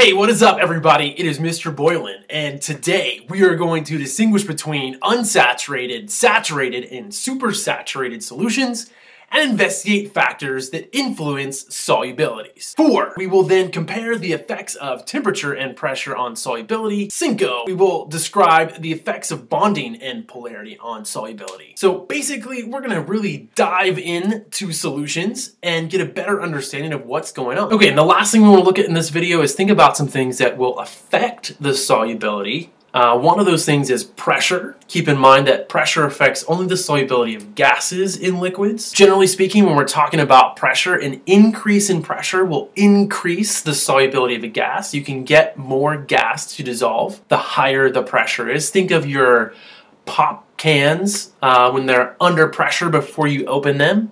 Hey, what is up everybody? It is Mr. Boylan, and today we are going to distinguish between unsaturated, saturated, and supersaturated solutions and investigate factors that influence solubilities. 4. We will then compare the effects of temperature and pressure on solubility. 5. We will describe the effects of bonding and polarity on solubility. So basically, we're gonna really dive into solutions and get a better understanding of what's going on. Okay, and the last thing we wanna look at in this video is think about some things that will affect the solubility. One of those things is pressure. Keep in mind that pressure affects only the solubility of gases in liquids. Generally speaking, when we're talking about pressure, an increase in pressure will increase the solubility of a gas. You can get more gas to dissolve the higher the pressure is. Think of your pop cans when they're under pressure before you open them.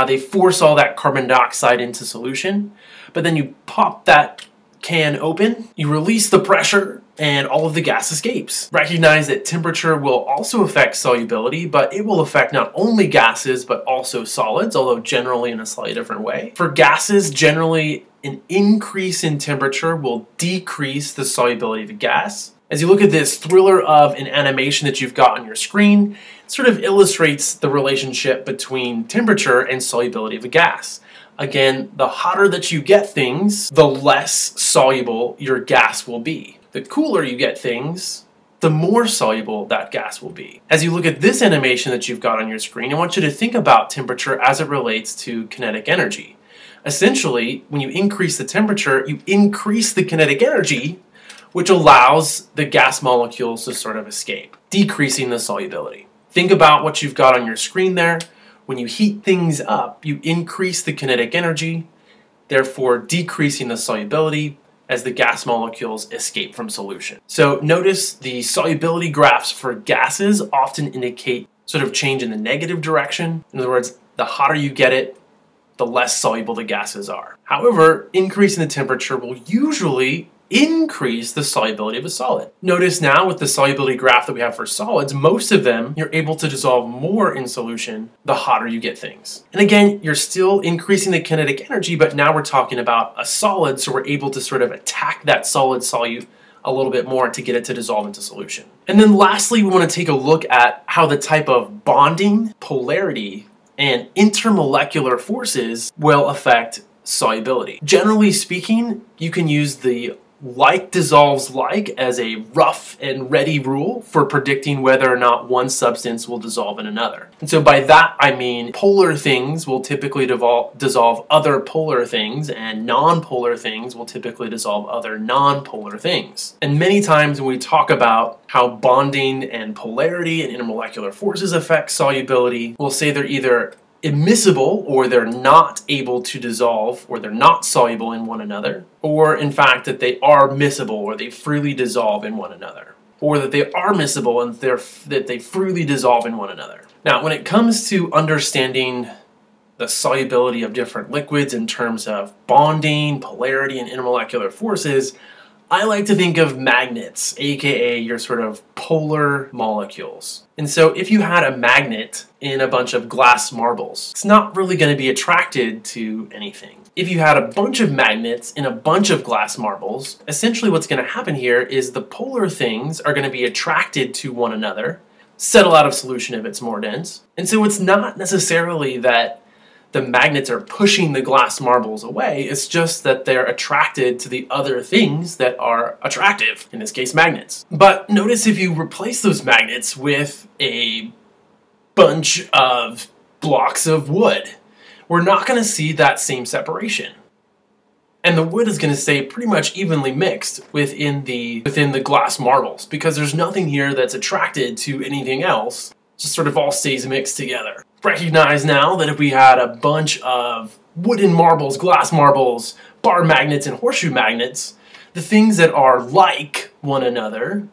They force all that carbon dioxide into solution, but then you pop that can open, you release the pressure, and all of the gas escapes. Recognize that temperature will also affect solubility, but it will affect not only gases, but also solids, although generally in a slightly different way. For gases, generally an increase in temperature will decrease the solubility of a gas. As you look at this thriller of an animation that you've got on your screen, it sort of illustrates the relationship between temperature and solubility of a gas. Again, the hotter that you get things, the less soluble your gas will be. The cooler you get things, the more soluble that gas will be. As you look at this animation that you've got on your screen, I want you to think about temperature as it relates to kinetic energy. Essentially, when you increase the temperature, you increase the kinetic energy, which allows the gas molecules to sort of escape, decreasing the solubility. Think about what you've got on your screen there. When you heat things up, you increase the kinetic energy, therefore decreasing the solubility as the gas molecules escape from solution. So notice the solubility graphs for gases often indicate sort of change in the negative direction. In other words, the hotter you get it, the less soluble the gases are. However, increasing the temperature will usually increase the solubility of a solid. Notice now with the solubility graph that we have for solids, most of them you're able to dissolve more in solution the hotter you get things. And again, you're still increasing the kinetic energy, but now we're talking about a solid, so we're able to sort of attack that solid solute a little bit more to get it to dissolve into solution. And then lastly, we want to take a look at how the type of bonding, polarity, and intermolecular forces will affect solubility. Generally speaking, you can use the like dissolves like as a rough and ready rule for predicting whether or not one substance will dissolve in another. And so by that I mean polar things will typically dissolve other polar things, and non-polar things will typically dissolve other non-polar things. And many times when we talk about how bonding and polarity and intermolecular forces affect solubility, we'll say they're either immiscible, or they're not able to dissolve, or they're not soluble in one another, or in fact that they are miscible, or they freely dissolve in one another, or that they are miscible and that they freely dissolve in one another. Now, when it comes to understanding the solubility of different liquids in terms of bonding, polarity, and intermolecular forces, I like to think of magnets, aka your sort of polar molecules. And so if you had a magnet in a bunch of glass marbles, it's not really going to be attracted to anything. If you had a bunch of magnets in a bunch of glass marbles, essentially what's going to happen here is the polar things are going to be attracted to one another, settle out of solution if it's more dense. And so it's not necessarily that the magnets are pushing the glass marbles away, it's just that they're attracted to the other things that are attractive, in this case magnets. But notice if you replace those magnets with a bunch of blocks of wood, we're not going to see that same separation. And the wood is going to stay pretty much evenly mixed within the glass marbles, because there's nothing here that's attracted to anything else. It just sort of all stays mixed together. Recognize now that if we had a bunch of wooden marbles, glass marbles, bar magnets, and horseshoe magnets, the things that are like one another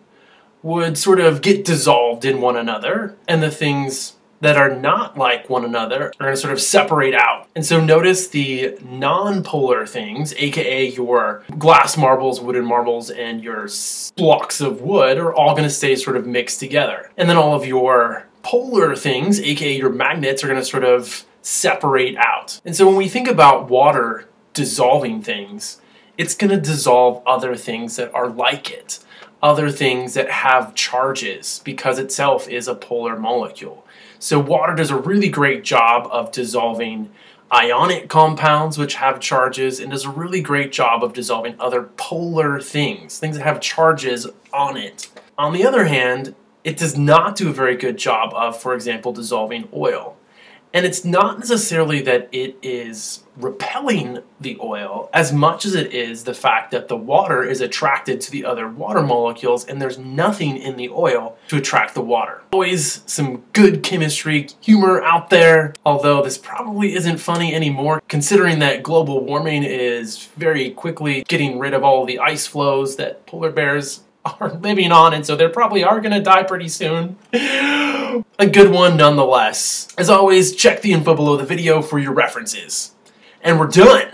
would sort of get dissolved in one another, and the things that are not like one another are going to sort of separate out. And so notice the non-polar things, aka your glass marbles, wooden marbles, and your blocks of wood are all going to stay sort of mixed together. And then all of your polar things, aka your magnets, are going to sort of separate out. And so when we think about water dissolving things, it's going to dissolve other things that are like it, other things that have charges, because itself is a polar molecule. So water does a really great job of dissolving ionic compounds which have charges, and does a really great job of dissolving other polar things, things that have charges on it. On the other hand, it does not do a very good job of, for example, dissolving oil. And it's not necessarily that it is repelling the oil as much as it is the fact that the water is attracted to the other water molecules and there's nothing in the oil to attract the water. Always some good chemistry, humor out there, although this probably isn't funny anymore considering that global warming is very quickly getting rid of all the ice flows that polar bears are living on, and so they probably are going to die pretty soon. A good one nonetheless. As always, check the info below the video for your references. And we're done!